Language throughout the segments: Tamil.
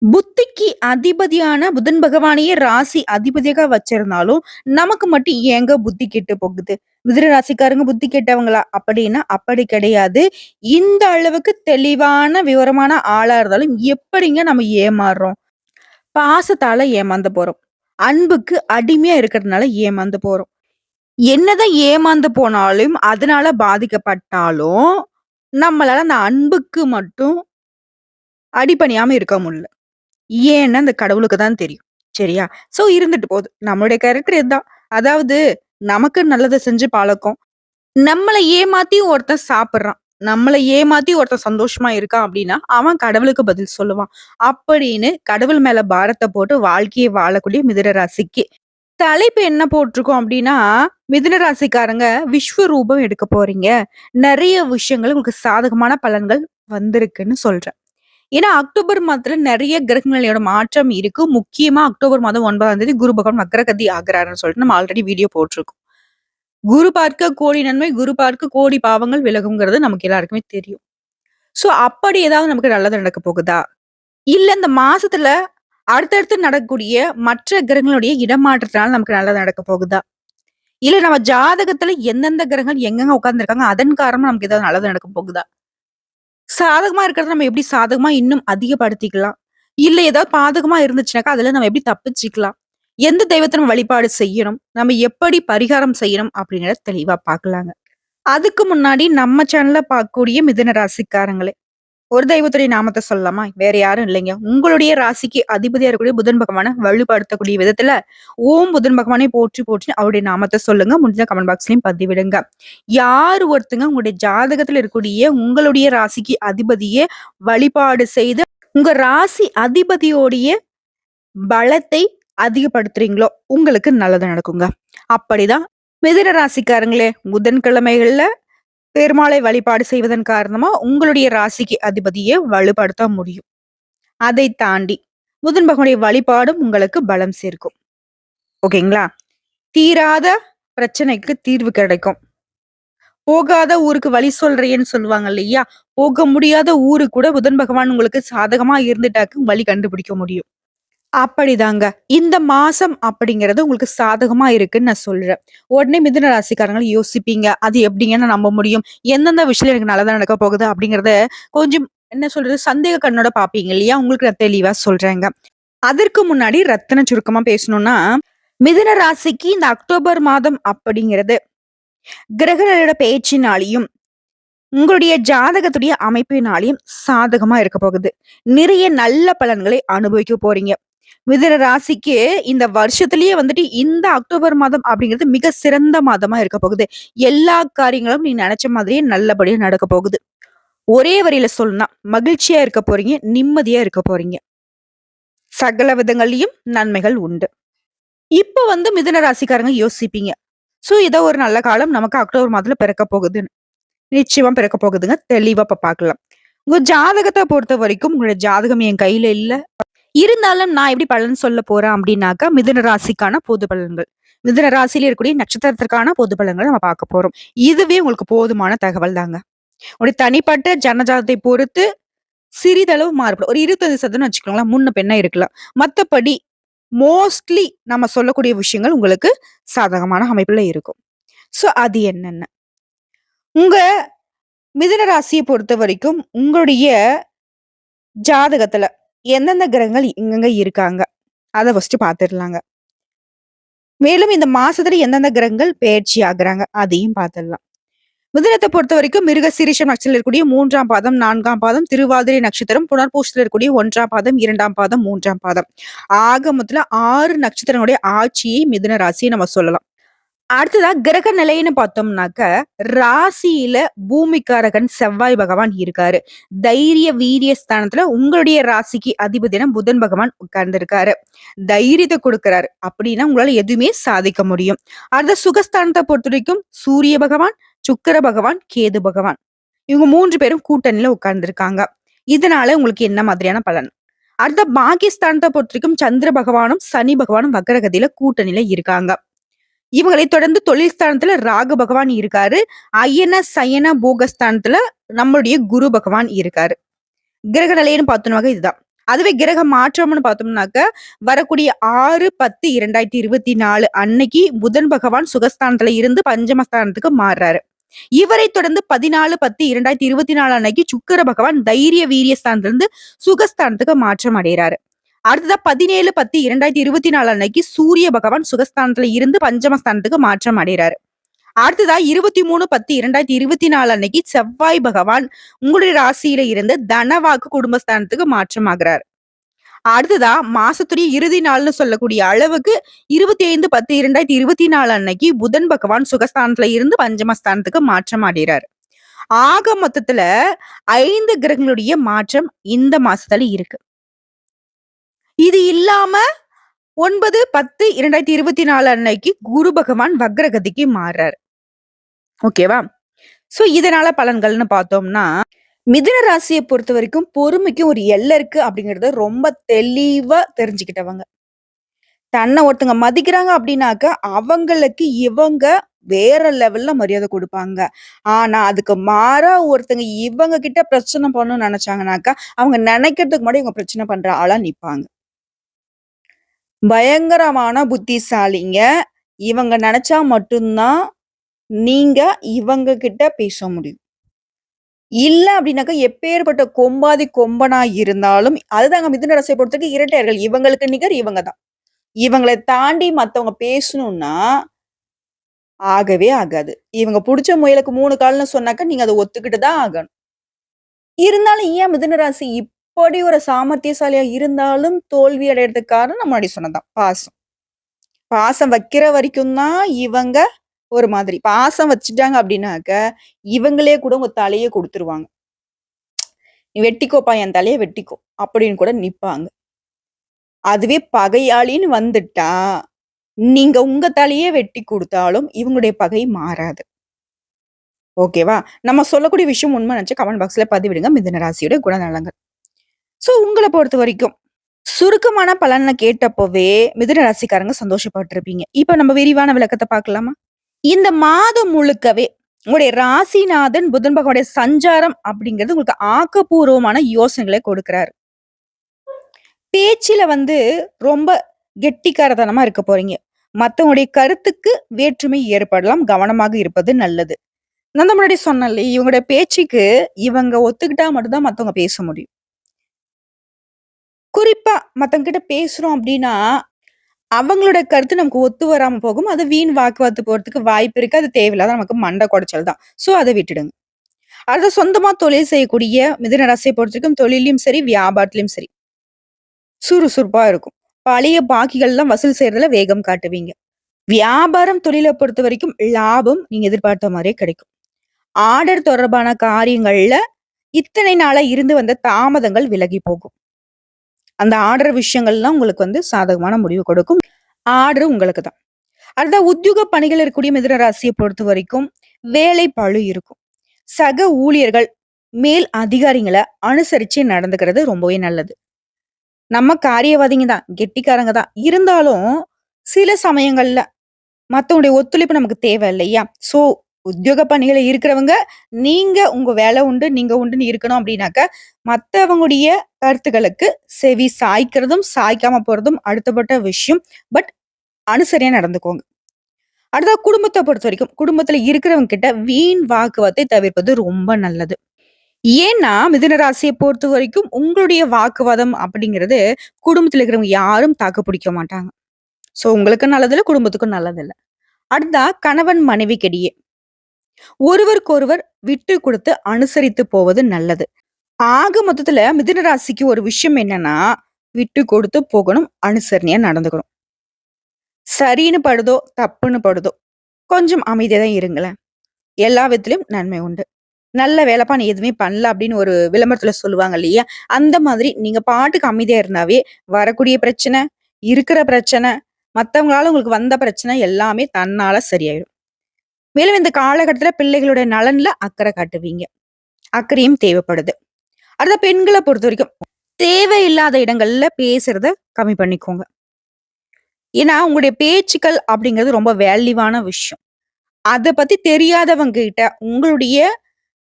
புத்திக்கு அதிபதியான புதன் பகவானையே ராசி அதிபதியாக வச்சிருந்தாலும், நமக்கு மட்டும் ஏங்க புத்தி கெட்டு போகுது? மிதுன ராசிக்காரங்க புத்தி கெட்டவங்களா? அப்படின்னா, அப்படி கிடையாது. இந்த அளவுக்கு தெளிவான, விவரமான ஆளா இருந்தாலும், எப்படிங்க நம்ம ஏமாறுறோம்? பாசத்தால ஏமாந்து போறோம். அன்புக்கு அடிமையா இருக்கிறதுனால ஏமாந்து போறோம். என்னதான் ஏமாந்து போனாலும், அதனால பாதிக்கப்பட்டாலும், நம்மளால அந்த அன்புக்கு மட்டும் அடிபணியாம இருக்க முடியல. ஏன்னா, அந்த கடவுளுக்கு தான் தெரியும். சரியா? சோ இருந்துட்டு போது. நம்மளுடைய கேரக்டர் இதுதான். அதாவது நமக்கு நல்லத செஞ்சு பழக்கம். நம்மள ஏமாத்தி ஒருத்தன் சாப்பிடுறான். நம்மள ஏமாத்தி ஒருத்தன் சந்தோஷமா இருக்கான் அப்டின்னா, அவன் கடவுளுக்கு பதில் சொல்லுவான். அப்படின்னு கடவுள் மேல பாரத்த போட்டு வாழ்க்கைய வாழக்கூடிய மிதுன ராசிக்கு. தலைப்பு என்ன போட்டிருக்கோம் அப்டின்னா, மிதுன ராசிக்காரங்க விஸ்வரூபம் எடுக்க போறீங்க. நெறைய விஷயங்கள் உங்களுக்கு சாதகமான பலன்கள் வந்திருக்குன்னு சொல்றேன். ஏன்னா, அக்டோபர் மாதத்துல நெறைய கிரகநிலையோட மாற்றம் இருக்கு. முக்கியமா அக்டோபர் மாதம் 9ஆம் தேதி குரு பகவான் வக்ரகதி ஆகுறாருன்னு சொல்லிட்டு நம்ம ஆல்ரெடி வீடியோ போட்டிருக்கோம். குரு பார்க்க கோடி நன்மை, குரு பார்க்க கோடி பாவங்கள் விலகுங்கிறது நமக்கு எல்லாருக்குமே தெரியும். சோ, அப்படி ஏதாவது நமக்கு நல்லது நடக்க போகுதா? இல்ல இந்த மாசத்துல அடுத்தடுத்து நடக்கக்கூடிய மற்ற கிரகங்களுடைய இடமாற்றத்தினால நமக்கு நல்லது நடக்க போகுதா? இல்ல நம்ம ஜாதகத்துல எந்தெந்த கிரகங்கள் எங்கெங்க உட்கார்ந்திருக்காங்க, அதன் காரணமா நமக்கு ஏதாவது நல்லது நடக்க போகுதா? சாதகமா இருக்கிறத நம்ம எப்படி சாதகமா இன்னும் அதிகப்படுத்திக்கலாம்? இல்ல ஏதாவது பாதகமா இருந்துச்சுனாக்கா, அதுல நம்ம எப்படி தப்பிச்சுக்கலாம்? எந்த தெய்வத்த நம்ம வழிபாடு செய்யணும்? நம்ம எப்படி பரிகாரம் செய்யணும்? அப்படிங்கிறத தெளிவா பார்க்கலாங்க. அதுக்கு முன்னாடி நம்ம சேனல்ல பார்க்கக்கூடிய மிதுன ராசிக்காரங்களே, ஒரு தெய்வத்துடைய நாமத்த சொல்லலாமா? வேற யாரும் இல்லைங்க. உங்களுடைய ராசிக்கு அதிபதியா இருக்கக்கூடிய புதன் பகவான வலுப்படுத்தக்கூடிய விதத்துல, ஓம் புதன் பகவானே போற்றி போற்றி அவருடைய நாமத்த சொல்லுங்க. முடிஞ்சா கமெண்ட் பாக்ஸ்லயும் பதிவிடுங்க. யார் ஒருத்தங்க உங்களுடைய ஜாதகத்துல இருக்கக்கூடிய உங்களுடைய ராசிக்கு அதிபதிய வழிபாடு செய்து, உங்க ராசி அதிபதியோடைய பலத்தை அதிகப்படுத்துறீங்களோ, உங்களுக்கு நல்லது நடக்குங்க. அப்படிதான் மிதுன ராசிக்காரங்களே, புதன்கிழமைகள்ல பெருமாளை வழிபாடு செய்வதன் காரணமா உங்களுடைய ராசிக்கு அதிபதிய வலுப்படுத்த முடியும். அதை தாண்டி புதன் பகவானுடைய வழிபாடும் உங்களுக்கு பலம் சேர்க்கும். ஓகேங்களா? தீராத பிரச்சனைக்கு தீர்வு கிடைக்கும். போகாத ஊருக்கு வழி சொல்றேன்னு சொல்லுவாங்க இல்லையா? போக முடியாத ஊரு கூட புதன் பகவான் உங்களுக்கு சாதகமா இருந்துட்டாக்கு வழி கண்டுபிடிக்க முடியும். அப்படிதாங்க. இந்த மாசம் அப்படிங்கிறது உங்களுக்கு சாதகமா இருக்குன்னு நான் சொல்றேன். உடனே மிதுன ராசிக்காரங்க யோசிப்பீங்க. அது எப்படிங்க நான் நம்ப முடியும்? எந்தெந்த விஷயம் எனக்கு நல்லதா நடக்க போகுது அப்படிங்கிறத கொஞ்சம் என்ன சொல்றது? சந்தேக கண்ணோட பார்ப்பீங்க இல்லையா? உங்களுக்கு நான் தெளிவா சொல்றேங்க. அதற்கு முன்னாடி ரத்தின சுருக்கமா பேசணும்னா, மிதுன ராசிக்கு இந்த அக்டோபர் மாதம் அப்படிங்கிறது கிரகங்களோட பேச்சினாலேயும், உங்களுடைய ஜாதகத்துடைய அமைப்பினாலேயும் சாதகமா இருக்க போகுது. நிறைய நல்ல பலன்களை அனுபவிக்க போறீங்க. மிதுன ராசிக்கு இந்த வருஷத்திலேயே வந்துட்டு இந்த அக்டோபர் மாதம் அப்படிங்கிறது மிக சிறந்த மாதமா இருக்க போகுது. எல்லா காரியங்களும் நீ நெனச்ச மாதிரியே நல்லபடியா நடக்க போகுது. ஒரே வரியில சொல்லணும்னா, மகிழ்ச்சியா இருக்க போறீங்க, நிம்மதியா இருக்க போறீங்க. சகல விதங்கள்லயும் நன்மைகள் உண்டு. இப்ப வந்து மிதுன ராசிக்காரங்க யோசிப்பீங்க. சோ, ஏதோ ஒரு நல்ல காலம் நமக்கு அக்டோபர் மாதத்துல பிறக்க போகுதுன்னு. நிச்சயமா பிறக்க போகுதுங்க. தெளிவா இப்ப பார்க்கலாம். உங்க ஜாதகத்த பொறுத்தவரைக்கும் உங்களுடைய ஜாதகம் என் கையில இல்ல. இருந்தாலும் நான் எப்படி பலன் சொல்ல போறேன் அப்படின்னாக்கா, மிதுன ராசிக்கான பொது பலன்கள். மிதுன ராசியில இருக்கக்கூடிய நட்சத்திரத்திற்கான பொது பலன்கள நம்ம பார்க்க போறோம். இதுவே உங்களுக்கு போதுமான தகவல் தாங்க. உங்களுடைய தனிப்பட்ட ஜனஜாதத்தை பொறுத்து சிறிதளவு மாறுபடும். ஒரு 25% வச்சுக்கோங்களேன். முன்ன பின்ன இருக்கலாம். மத்தபடி மோஸ்ட்லி நம்ம சொல்லக்கூடிய விஷயங்கள் உங்களுக்கு சாதகமான அமைப்புல இருக்கும். சோ அது என்னென்ன? உங்க மிதுன ராசிய பொறுத்தவரைக்கும் உங்களுடைய ஜாதகத்துல எந்தெந்த கிரகங்கள் எங்கெங்க இருக்காங்க? அத ஃபர்ஸ்ட்டு பார்த்துடலாங்க. மேலும் இந்த மாசத்துல எந்தெந்த கிரகங்கள் பெயர்ச்சி ஆகுறாங்க? அதையும் பார்த்துடலாம். மிதுனத்த பொறுத்தவரைக்கும் மிருகசீரிஷம் நட்சத்திரத்துல இருக்கக்கூடிய 3ஆம் பாதம், 4ஆம் பாதம், திருவாதிரை நட்சத்திரம், புனர்பூசத்துல இருக்கக்கூடிய 1ஆம் பாதம், 2ஆம் பாதம், 3ஆம் பாதம். ஆக மொத்தத்துல 6 நட்சத்திரங்களுடைய ஆட்சியை மிதுன ராசிய நம்ம சொல்லலாம். அடுத்ததா கிரக நிலைன்னு பார்த்தோம்னாக்க, ராசியில பூமிக்காரகன் செவ்வாய் பகவான் இருக்காரு. தைரிய, வீரிய ஸ்தானத்துல உங்களுடைய ராசிக்கு அதிபதியான புதன் பகவான் உட்கார்ந்திருக்காரு. தைரியத்த குடுக்குறாரு. அப்படின்னா உங்களால எதுவுமே சாதிக்க முடியும். அடுத்த சுகஸ்தானத்த பொறுத்தவரைக்கும் சூரிய பகவான், சுக்கிர பகவான், கேது பகவான். இவங்க 3 பேரும் கூட்டணியில உட்கார்ந்திருக்காங்க. இதனால உங்களுக்கு என்ன மாதிரியான பலன்? அடுத்த பாகிஸ்தானத்த பொறுத்தவரைக்கும் சந்திர பகவானும், சனி பகவானும் வக்ரகதியில கூட்டணியில இருக்காங்க. இவங்களை தொடர்ந்து தொழில் ஸ்தானத்துல ராகு பகவான் இருக்காரு. அயன, சயன, போகஸ்தானத்துல நம்மளுடைய குரு பகவான் இருக்காரு. கிரக நிலைன்னு பார்த்தோம்னாக்க இதுதான். அதுவே கிரக மாற்றம்னு பார்த்தோம்னாக்க, வரக்கூடிய 6/10/2024 அன்னைக்கு புதன் பகவான் சுகஸ்தானத்துல இருந்து பஞ்சமஸ்தானத்துக்கு மாறுறாரு. இவரை தொடர்ந்து 14/10/2024 அன்னைக்கு சுக்கிர பகவான் தைரிய வீரிய ஸ்தானத்திலிருந்து சுகஸ்தானத்துக்கு மாற்றம் அடைகிறாரு. அடுத்ததா 17/10/2024 அன்னைக்கு சூரிய பகவான் சுகஸ்தானத்துல இருந்து பஞ்சமஸ்தானத்துக்கு மாற்றம் அடைகிறாரு. அடுத்ததா 23/10/2024 அன்னைக்கு செவ்வாய் பகவான் உங்களுடைய ராசியில இருந்து தனவாக்கு குடும்பஸ்தானத்துக்கு மாற்றமாகிறார். அடுத்ததா மாசத்துடைய இறுதி நாள்னு சொல்லக்கூடிய அளவுக்கு 25/10/2024 அன்னைக்கு புதன் பகவான் சுகஸ்தானத்துல இருந்து பஞ்சமஸ்தானத்துக்கு மாற்றம் அடைகிறார். ஆக மொத்தத்துல 5 கிரகங்களுடைய மாற்றம் இந்த மாசத்துல இருக்கு. இது இல்லாம 9/10/2024 அன்னைக்கு குரு பகவான் வக்ரகதிக்கு மாறுறாரு. ஓகேவா? சோ இதனால பலன்கள்னு பார்த்தோம்னா, மிதுன ராசிய பொறுத்தவரைக்கும் பொறுமைக்கு ஒரு எல்லை இருக்கு அப்படிங்கிறத ரொம்ப தெளிவா தெரிஞ்சுக்கிட்டவங்க. தன்னை ஒருத்தங்க மதிக்கிறாங்க அப்படின்னாக்க, அவங்களுக்கு இவங்க வேற லெவல்ல மரியாதை குடுப்பாங்க. ஆனா, அதுக்கு மாறா ஒருத்தங்க இவங்க கிட்ட பிரச்சனை பண்ணணும்னு நெனைச்சாங்கனாக்கா, அவங்க நெனைக்கிறதுக்கு முன்னாடி இவங்க பிரச்சனை பண்ற ஆளா நிப்பாங்க. பயங்கரமான புத்திசாலிங்க. இவங்க நெனச்சா மட்டும் தான் நீங்க இவங்க கிட்ட பேச முடியும். இல்ல அப்டின்னாக்கா, எப்பேர்ப்பட்ட கொம்பாதி கொம்பனா இருந்தாலும் அதுதாங்க மிதுன ராசிய பொறுத்தவரைக்கும் இரட்டையர்கள். இவங்களுக்கு நிகர் இவங்க தான். இவங்கள தாண்டி மத்தவங்க பேசணும்னா, ஆகவே ஆகாது. இவங்க புடிச்ச முயலுக்கு 3 கால்னு சொன்னாக்க, நீங்க அத ஒத்துக்கிட்டு தான் ஆகணும். இருந்தாலும் ஏன் மிதுன ராசி இப்படி ஒரு சாமர்த்தியசாலியா இருந்தாலும் தோல்வி அடையறதுக்கு காரணம் நான் முன்னாடி சொன்னது பாசம். பாசம் வைக்கிற வரைக்கும் தான் இவங்க ஒரு மாதிரி. பாசம் வச்சுட்டாங்க அப்டின்னாக்க, இவங்களே கூட உங்க தலைய குடுத்துருவாங்க. "நீ வெட்டிக்கோப்பா, என் தலைய வெட்டிக்கோ" அப்படின்னு கூட நிப்பாங்க. அதுவே பகையாளின்னு வந்துட்டா, நீங்க உங்க தலையே வெட்டி குடுத்தாலும் இவங்களுடைய பகை மாறாது. ஓகேவா? நம்ம சொல்லக்கூடிய விஷயம் உண்மை நெனச்சா கமெண்ட் பாக்ஸ்ல பதிவிடுங்க. மிதுன ராசியோட குணநலங்கள். சோ உங்கள பொறுத்தவரைக்கும் சுருக்கமான பலன கேட்டப்போவே மிதுன ராசிக்காரங்க சந்தோஷப்பட்டுருப்பீங்க. இப்ப நம்ம விரிவான விளக்கத்த பார்க்கலாமா? இந்த மாதம் முழுக்கவே உங்களுடைய ராசிநாதன் புதன் பகவானுடைய சஞ்சாரம் அப்படிங்கிறது உங்களுக்கு ஆக்கப்பூர்வமான யோசனைகளை கொடுக்கிறாரு. பேச்சுல ரொம்ப கெட்டிக்காரத்தனமா இருக்க போறீங்க. மத்தவங்களுடைய கருத்துக்கு வேற்றுமை ஏற்படலாம். கவனமாக இருப்பது நல்லது. நான் தான் முன்னாடி சொன்னேன்ல, இவங்களுடைய பேச்சுக்கு இவங்க ஒத்துக்கிட்டா மட்டும் தான் மத்தவங்க பேச முடியும். குறிப்பா மத்தவங்க கிட்ட பேசுறோம் அப்படின்னா, அவங்களோட கருத்து நமக்கு ஒத்து வராம போகும். அது வீண் வாக்குவாதத்துக்கு போறதுக்கு வாய்ப்பு இருக்கு. அது தேவையில்லாத நமக்கு மண்டை கொடைச்சல் தான். சோ அத விட்டுடுங்க. அடுத்து சொந்தமா தொழில் செய்யக்கூடிய மிதுன ராசியை பொறுத்தவரைக்கும் தொழில்லயும் சரி, வியாபாரத்திலயும் சரி, சுறுசுறுப்பா இருக்கும். பழைய பாக்கிகள்லாம் வசூல் செய்றதுல வேகம் காட்டுவீங்க. வியாபாரம், தொழில பொறுத்தவரைக்கும் லாபம் நீங்க எதிர்பார்த்த மாரியே கிடைக்கும். ஆர்டர் தொடர்பான காரியங்கள்ல இத்தனை நாளா இருந்து வந்த தாமதங்கள் விலகி போகும். அந்த ஆர்டர் விஷயங்கள்லாம் உங்களுக்கு சாதகமான முடிவு கொடுக்கும். ஆர்டர் உங்களுக்கு தான். அடுத்த உத்தியோக பணிகள் இருக்கக்கூடிய மிதுன ராசியை பொறுத்தவரைக்கும் வேலை பளு இருக்கும். சக ஊழியர்கள், மேல் அதிகாரிகள அனுசரிச்சு நடந்துக்கிறது ரொம்பவே நல்லது. நம்ம காரியவாதிங்க தான், கெட்டிக்காரங்க தான். இருந்தாலும் சில சமயங்கள்ல மத்தவங்களுடைய ஒத்துழைப்பு நமக்கு தேவை இல்லையா? சோ உத்தியோக பணியில இருக்கிறவங்க, நீங்க உங்க வேலை உண்டு, நீங்க உண்டுன்னு இருக்கணும் அப்படின்னாக்க, மத்தவங்களுடைய கருத்துக்களுக்கு செவி சாய்க்கிறதும், சாய்க்காம போறதும் அடுத்தப்பட்ட விஷயம். பட் அனுசரியா நடந்துக்கோங்க. அடுத்தது குடும்பத்த பொறுத்தவரைக்கும், குடும்பத்துல இருக்கிறவங்க கிட்ட வீண் வாக்குவாதத்தை தவிர்ப்பது ரொம்ப நல்லது. ஏன்னா, மிதுன ராசிய பொறுத்தவரைக்கும் உங்களுடைய வாக்குவாதம் அப்படிங்கிறது, குடும்பத்துல இருக்கிறவங்க யாரும் தாக்கு பிடிக்க மாட்டாங்க. சோ உங்களுக்கும் நல்லதில்ல, குடும்பத்துக்கும் நல்லதில்ல. அடுத்ததா கணவன் மனைவிக்கிடையே ஒருவருக்கொருவர் விட்டு குடுத்து அனுசரித்து போவது நல்லது. ஆக மொத்தத்துல மிதுன ராசிக்கு ஒரு விஷயம் என்னன்னா, விட்டு கொடுத்து போகணும், அனுசரணையா நடந்துக்கணும். சரின்னு படுதோ, தப்புன்னு படுதோ, கொஞ்சம் அமைதியா தான் இருங்களேன். எல்லா விதத்திலயும் நன்மை உண்டு. "நல்ல வேலைப்பா, நீ எதுவுமே பண்ணல" அப்படின்னு ஒரு விளம்பரத்துல சொல்லுவாங்க இல்லையா? அந்த மாதிரி நீங்க பாட்டுக்கு அமைதியா இருந்தாவே, வரக்கூடிய பிரச்சனை, இருக்கிற பிரச்சனை, மத்தவங்களால உங்களுக்கு வந்த பிரச்சனை எல்லாமே தன்னால சரியாயிடும். மேலும் இந்த காலகட்டத்துல பிள்ளைகளுடைய நலன்ல அக்கறை காட்டுவீங்க. அக்கறையும் தேவைப்படுது. அடுத்த பெண்கள பொறுத்தவரைக்கும், தேவையில்லாத இடங்கள்ல பேசுறத கம்மி பண்ணிக்கோங்க. ஏன்னா, உங்களுடைய பேச்சுக்கள் அப்படிங்கிறது ரொம்ப வேல்யூவான விஷயம். அத பத்தி தெரியாதவங்க கிட்ட, உங்களுடைய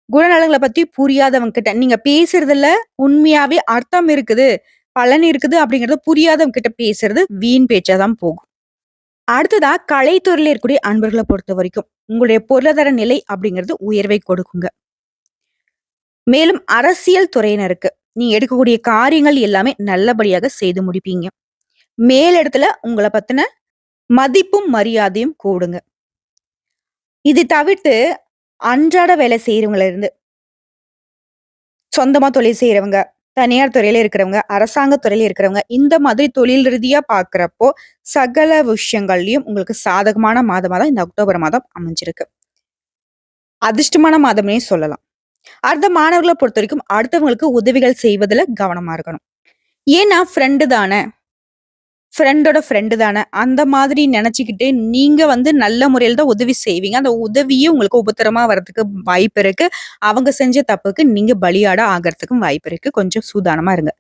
குணநலங்கள பத்தி புரியாதவங்க கிட்ட, நீங்க பேசுறதுல உண்மையாவே அர்த்தம் இருக்குது. பலன் இருக்குது அப்படிங்கிறது புரியாதவங்க கிட்ட பேசுறது வீண் பேச்சா தான் போகும். அடுத்ததா கலைத்துறையில இருக்கக்கூடிய அன்பர்கள பொறுத்தவரைக்கும், உங்களுடைய பொருளாதார நிலை அப்படிங்கிறது உயர்வை கொடுக்குங்க. மேலும் அரசியல் துறையினருக்கு, நீங்க எடுக்கக்கூடிய காரியங்கள் எல்லாமே நல்லபடியாக செய்து முடிப்பீங்க. மேலிடத்துல உங்கள பத்தின மதிப்பும், மரியாதையும் கூடுங்க. இது தவிர்த்து அன்றாட வேலை செய்றவங்கல இருந்து, சொந்தமா தொழில் செய்றவங்க, தனியார் துறையில இருக்கிறவங்க, அரசாங்க துறையில இருக்கிறவங்க, இந்த மாதிரி தொழில் ரீதியா பார்க்கிறப்போ, சகல விஷயங்கள்லயும் உங்களுக்கு சாதகமான மாதமா தான் இந்த அக்டோபர் மாதம் அமைஞ்சிருக்கு. அதிர்ஷ்டமான மாதம்னே சொல்லலாம். அடுத்த மாணவர்கள பொறுத்தவரைக்கும் அடுத்தவங்களுக்கு உதவிகள் செய்வதுல கவனமா இருக்கணும். ஏன்னா ஃப்ரெண்டு தான, ஃப்ரெண்டோட ஃப்ரெண்டு தான, அந்த மாதிரி நெனச்சுக்கிட்டு நீங்க வந்து நல்ல முறையில தான் உதவி செய்வீங்க. அந்த உதவியும் உங்களுக்கு உபத்திரமா வரதுக்கு வாய்ப்பு இருக்கு. அவங்க செஞ்ச தப்புக்கு நீங்க பலியாடா ஆகறதுக்கும் வாய்ப்பு இருக்கு. கொஞ்சம் சூதானமா இருங்க.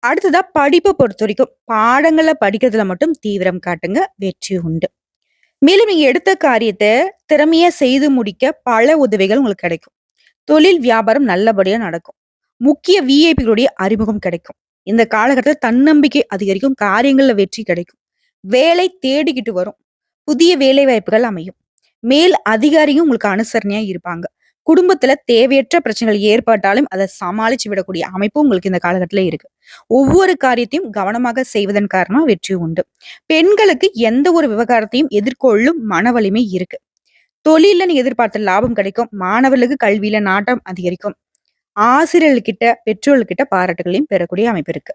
அடுத்ததா படிப்ப பொறுத்தவரைக்கும், பாடங்கள படிக்கிறதுல மட்டும் தீவிரம் காட்டுங்க. வெற்றி உண்டு. மேலும் நீங்க எடுத்த காரியத்த திறமையா செய்து முடிக்க பல உதவிகள் உங்களுக்கு கிடைக்கும். தொழில், வியாபாரம் நல்லபடியா நடக்கும். முக்கிய விஐபிகளுடைய அறிமுகம் கிடைக்கும். இந்த காலகட்டத்தில தன்னம்பிக்கை அதிகரிக்கும். காரியங்கள்ல வெற்றி கிடைக்கும். வேலை தேடிக்கிட்டு வரும். புதிய வேலை வாய்ப்புகள் அமையும். மேல் அதிகாரியும் உங்களுக்கு அனுசரணையா இருப்பாங்க. குடும்பத்துல தேவையற்ற பிரச்சனைகள் ஏற்பட்டாலும் அத சமாளிச்சு விடக்கூடிய அமைப்பு உங்களுக்கு இந்த காலகட்டத்தில இருக்கு. ஒவ்வொரு காரியத்தையும் கவனமாக செய்வதன் காரணமா வெற்றி உண்டு. பெண்களுக்கு எந்த ஒரு விவகாரத்தையும் எதிர்கொள்ளும் மன வலிமை இருக்கு. தொழில்ல நீங்க எதிர்பார்த்த லாபம் கிடைக்கும். மாணவர்களுக்கு கல்வியில நாட்டம் அதிகரிக்கும். ஆசிரியர்கள்கிட்ட, பெற்றோர்கள்கிட்ட பாராட்டுகளையும் பெறக்கூடிய அமைப்பு இருக்கு.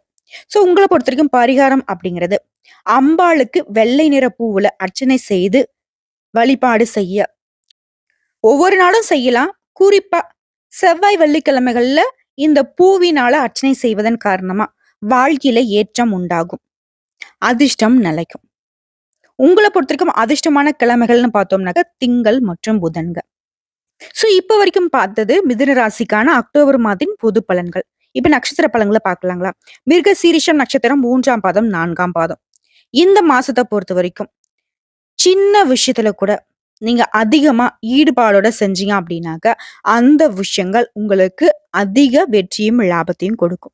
உங்கள பொறுத்தவரைக்கும் பரிகாரம் அப்படிங்கிறது, அம்பாளுக்கு வெள்ளை நிற பூவுல அர்ச்சனை செய்து வழிபாடு செய்ய ஒவ்வொரு நாளும் செய்யலாம். குறிப்பா செவ்வாய், வெள்ளிக்கிழமைகள்ல இந்த பூவினால அர்ச்சனை செய்வதன் காரணமா வாழ்க்கையில ஏற்றம் உண்டாகும். அதிர்ஷ்டம் நிலைக்கும். உங்கள பொறுத்தவரைக்கும் அதிர்ஷ்டமான கிழமைகள்னு பார்த்தோம்னாக்க திங்கள் மற்றும் புதன்க. இப்ப வரைக்கும் பார்த்தது மிதுன ராசிக்கான அக்டோபர் மாதத்தின் பொது பலன்கள். இப்ப நட்சத்திர பலன்கள பார்க்கலாங்களா? மிருகசீரிஷம் நட்சத்திரம் 3ஆம் பாதம், 4ஆம் பாதம். இந்த மாசத்த பொறுத்தவரைக்கும், சின்ன விஷயத்துல கூட நீங்க அதிகமா ஈடுபாடோட செஞ்சீங்க அப்படின்னாக்க, அந்த விஷயங்கள் உங்களுக்கு அதிக வெற்றியும், லாபத்தையும் கொடுக்கும்.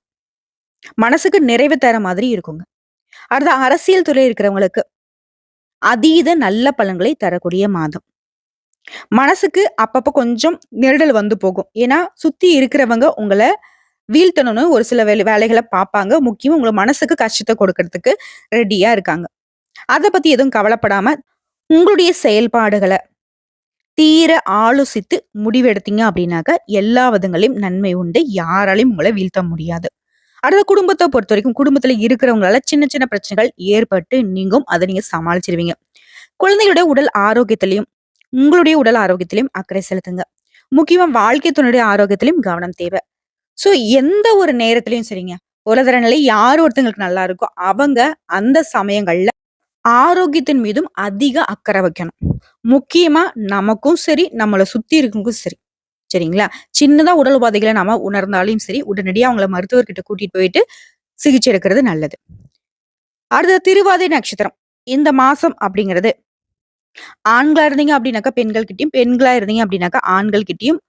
மனசுக்கு நிறைவு தர மாதிரி இருக்குங்க. அடுத்து அரசியல் துறை இருக்கிறவங்களுக்கு அதீத நல்ல பலன்களை தரக்கூடிய மாதம். மனசுக்கு அப்பப்ப கொஞ்சம் நெருடல் வந்து போகும். ஏன்னா, சுத்தி இருக்கிறவங்க உங்கள வீழ்த்தணும்னு ஒரு சில வேலைகள பார்ப்பாங்க. முக்கியமா உங்க மனசுக்கு கஷ்டத்த கொடுக்கறதுக்கு ரெடியா இருக்காங்க. அத பத்தி எதுவும் கவலைப்படாம, உங்களுடைய செயல்பாடுகள தீர ஆலோசித்து முடிவெடுத்தீங்க அப்படின்னாக்க, எல்லா விதங்களையும் நன்மை உண்டு. யாராலயும் உங்கள வீழ்த்த முடியாது. அடுத்த குடும்பத்த பொறுத்தவரைக்கும், குடும்பத்துல இருக்கிறவங்களால சின்ன சின்ன பிரச்சனைகள் ஏற்பட்டு நீங்கும். அத நீங்க சமாளிச்சுருவீங்க. குழந்தைகளுடைய உடல் ஆரோக்கியத்திலயும், உங்களுடைய உடல் ஆரோக்கியத்திலயும் அக்கறை செலுத்துங்க. முக்கியமா வாழ்க்கை துணையுடைய ஆரோக்கியத்திலயும் கவனம் தேவை. எந்த ஒரு நேரத்திலயும் சரிங்க. பொருளாதார நிலை யார் ஒருத்தங்களுக்கு நல்லா இருக்கோ, அவங்க அந்த சமயங்கள்ல ஆரோக்கியத்தின் மீதும் அதிக அக்கறை வைக்கணும். முக்கியமா நமக்கும் சரி, நம்மள சுத்தி இருக்கவங்களுக்கும் சரி. சரிங்களா? சின்னதா உடல் உபாதைகள நாம உணர்ந்தாலும் சரி, உடனடியா அவங்கள மருத்துவர்கிட்ட கூட்டிட்டு போயிட்டு சிகிச்சை எடுக்கிறது நல்லது. அடுத்தது திருவாதிரை நட்சத்திரம். இந்த மாசம் அப்படிங்கிறது ஆண்களா இருந்தீங்க அப்படின்னாக்கா பெண்கள் கிட்டயும், பெண்களா இருந்தீங்க அப்படின்னாக்கா ஆண்கள் கிட்டயும்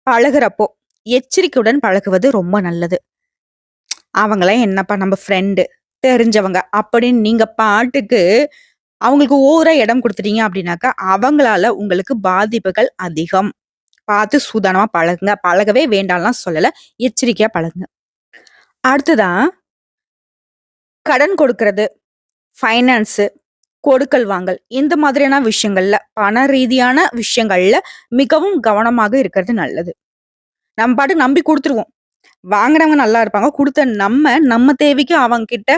பழகுறப்போ எச்சரிக்கையுடன் பழகுவது ரொம்ப நல்லது. அவங்கலாம் என்னப்பா நம்ம ஃப்ரெண்டு, தெரிஞ்சவங்க அப்படின்னு நீங்க பாட்டுக்கு அவங்களுக்கு ஓவரா இடம் குடுத்துட்டீங்க அப்படின்னாக்கா, அவங்களால உங்களுக்கு பாதிப்புகள் அதிகம். பார்த்து சூதானமா பழகுங்க. பழகவே வேண்டாம்லாம் சொல்லல. எச்சரிக்கையா பழகுங்க. அடுத்ததா கடன் கொடுக்கிறது, ஃபைனான்ஸு, கொடுக்கல் வாங்கல் இந்த மாதிரியான விஷயங்கள்ல, பண ரீதியான விஷயங்கள்ல மிகவும் கவனமாக இருக்கிறது நல்லது. நம்ம பாட்டுக்கு நம்பி குடுத்துருவோம். வாங்குனவங்க நல்லா இருப்பாங்க. குடுத்த நம்ம தேவைக்கு அவங்க கிட்ட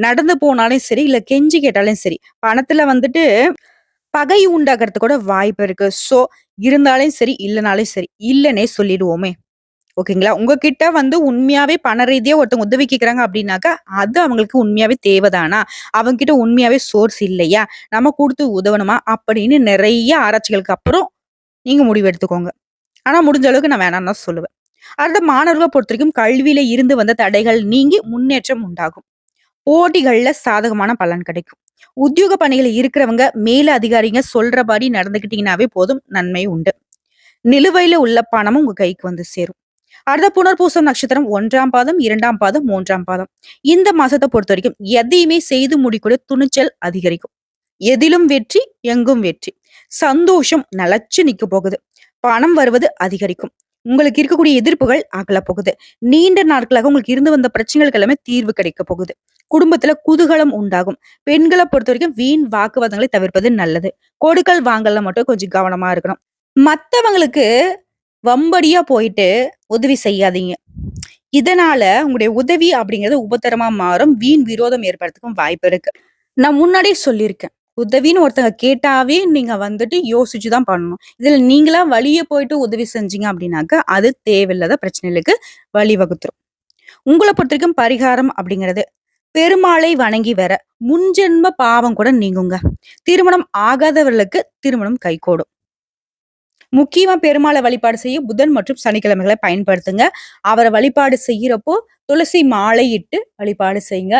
நடந்து போனாலும் சரி, இல்ல கெஞ்சி கேட்டாலும் சரி, பணத்துல வந்துட்டு பகை உண்டாகுறதுக்கு கூட வாய்ப்பு இருக்கு. இருந்தாலும் சரி, இல்லனாலும் சரி, இல்லன்னே சொல்லிடுவோமே! ஓகேங்களா? உங்ககிட்ட வந்து உண்மையாவே பண ரீதியா ஒருத்தவங்க உதவி கேட்குறாங்க அப்டின்னாக்கா, அது அவங்களுக்கு உண்மையாவே தேவதானா? அவங்க கிட்ட உண்மையாவே சோர்ஸ் இல்லையா? நம்ம குடுத்து உதவணுமா? அப்படின்னு நெறைய ஆராய்ச்சிகளுக்கு அப்புறம் நீங்க முடிவு எடுத்துக்கோங்க. ஆனா முடிஞ்ச அளவுக்கு நான் வேணான்னு தான் சொல்லுவேன். அடுத்த மாணவர்கள பொறுத்தவரைக்கும் கல்வியில இருந்து வந்த தடைகள் நீங்கி முன்னேற்றம் உண்டாகும். போட்டிகள்ல சாதகமான பலன் கிடைக்கும். உத்தியோக பணியில இருக்கிறவங்க மேல அதிகாரிங்க சொல்றபடி நடந்துக்கிட்டீங்கன்னாவே போதும் நன்மை உண்டு. நிலுவையில உள்ள பணமும் உங்க கைக்கு வந்து சேரும். அடுத்த புனர்பூசம் நட்சத்திரம் 1ஆம் பாதம், 2ஆம் பாதம், 3ஆம் பாதம். இந்த மாசத்த பொறுத்தவரைக்கும் எதையுமே செய்து முடிக்கக்கூடிய துணிச்சல் அதிகரிக்கும். எதிலும் வெற்றி, எங்கும் வெற்றி. சந்தோஷம் நிலைச்சு நிக்க போகுது. பணம் வருவது அதிகரிக்கும். உங்களுக்கு இருக்கக்கூடிய எதிர்ப்புகள் அகலப் போகுது. நீண்ட நாட்களாக உங்களுக்கு இருந்து வந்த பிரச்சனைகளுக்கு எல்லாமே தீர்வு கிடைக்க போகுது. குடும்பத்துல குதூகலம் உண்டாகும். பெண்களை பொறுத்தவரைக்கும் வீண் வாக்குவாதங்களை தவிர்ப்பது நல்லது. கொடுக்கல் வாங்கல்ல மட்டும் கொஞ்சம் கவனமா இருக்கணும். மத்தவங்களுக்கு வம்படியா போயிட்டு உதவி செய்யாதீங்க. இதனால உங்களுடைய உதவி அப்படிங்கிறது உபத்திரமா மாறும். வீண் விரோதம் ஏற்படுறதுக்கும் வாய்ப்பு இருக்கு. நான் முன்னாடியே சொல்லியிருக்கேன். உதவின்னு ஒருத்தங்க கேட்டாவே நீங்க வந்துட்டு யோசிச்சு தான் பண்ணணும். இதுல நீங்களா வழிய போயிட்டு உதவி செஞ்சீங்க அப்படின்னாக்க, அது தேவையில்லாத பிரச்சனைகளுக்கு வழிவகுத்துரும். உங்கள பொறுத்தவரைக்கும் பரிகாரம் அப்படிங்கிறது, பெருமாளை வணங்கி வர முன்ஜென்ம பாவம் கூட நீங்குங்க. திருமணம் ஆகாதவர்களுக்கு திருமணம் கைகூடும். முக்கியமா பெருமாள வழிபாடு செய்ய புதன் மற்றும் சனிக்கிழமைகளை பயன்படுத்துங்க. அவர வழிபாடு செய்யறப்போ துளசி மாலை இட்டு வழிபாடு செய்யுங்க.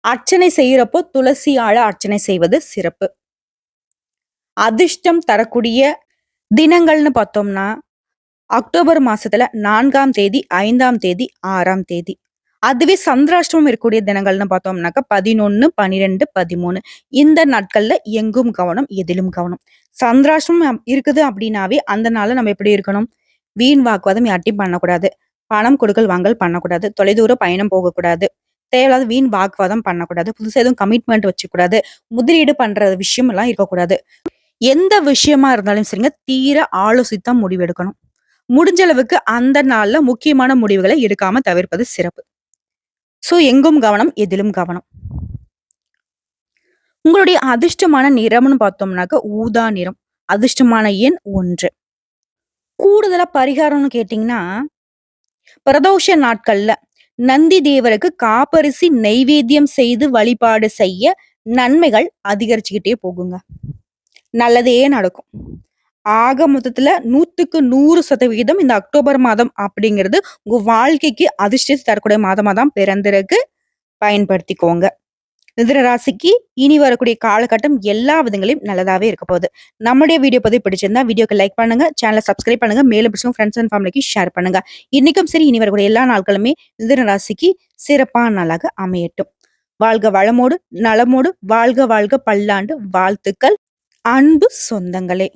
அர்ச்சனை செய்யறப்போ துளசியால அர்ச்சனை செய்வது சிறப்பு. அதிர்ஷ்டம் தரக்கூடிய தினங்கள்னு பார்த்தோம்னா, அக்டோபர் மாசத்துல 4ஆம் தேதி, 5ஆம் தேதி, 6ஆம் தேதி. அதுவே சந்திராஷ்டமம் இருக்கக்கூடிய தினங்கள்னு பார்த்தோம்னாக்கா 11, 12, 13. இந்த நாட்கள்ல எங்கும் கவனம், எதிலும் கவனம். சந்திராஷ்டமம் இருக்குது அப்படின்னாவே அந்த நாள்ல நம்ம எப்படி இருக்கணும்? வீண் வாக்குவாதம் யார்ட்டயும் பண்ணக்கூடாது. பணம் கொடுக்கல் வாங்கல் பண்ணக்கூடாது. தொலைதூர பயணம் போகக்கூடாது. தேவையில்லாத வீண் வாக்குவாதம் பண்ணக்கூடாது. புதுசா எதுவும் கமிட்மெண்ட் வச்சுக்கூடாது. முதலீடு பண்ற விஷயம் எல்லாம் இருக்கக்கூடாது. எந்த விஷயமா இருந்தாலும் சரிங்க, தீர ஆலோசித்தான் முடிவெடுக்கணும். முடிஞ்ச அளவுக்கு அந்த நாள்ல முக்கியமான முடிவுகளை எடுக்காம தவிர்ப்பது சிறப்பு. சோ எங்கும் கவனம், எதிலும் கவனம். உங்களுடைய அதிர்ஷ்டமான நிறம்னு பார்த்தோம்னாக்க ஊதா நிறம். அதிர்ஷ்டமான எண் 1. கூடுதலா பரிகாரம்னு கேட்டீங்கன்னா, பிரதோஷ நாட்கள்ல நந்தி தேவருக்கு காப்பரிசி நைவேத்தியம் செய்து வழிபாடு செய்ய நன்மைகள் அதிகரிச்சுக்கிட்டே போகுங்க. நல்லதே நடக்கும். ஆக மொத்தத்துல 100க்கு 100% இந்த அக்டோபர் மாதம் அப்படிங்கிறது உங்க வாழ்க்கைக்கு அதிர்ஷ்டத்தை தரக்கூடிய மாதமா தான் பிறந்திருக்கு. பயன்படுத்திக்கோங்க. மிதுன ராசிக்கு இனி வரக்கூடிய காலகட்டம் எல்லா விதங்களையும் நல்லதாவே இருக்க போகுது. நம்முடைய வீடியோ பதிவு பிடிச்சிருந்தா வீடியோக்கு லைக் பண்ணுங்க, சேனலை சப்ஸ்கிரைப் பண்ணுங்க, மேலும் பிடிச்சவங்க ஃப்ரெண்ட்ஸ் அண்ட் ஃபேமிலிக்கு ஷேர் பண்ணுங்க. இன்னைக்கும் சரி, இனி வரக்கூடிய எல்லா நாட்களுமே மிதுன ராசிக்கு சிறப்பான நாளாக அமையட்டும். வாழ்க வளமோடு, நலமோடு, வாழ்க வாழ்க பல்லாண்டு வாழ்த்துக்கள் அன்பு சொந்தங்களே.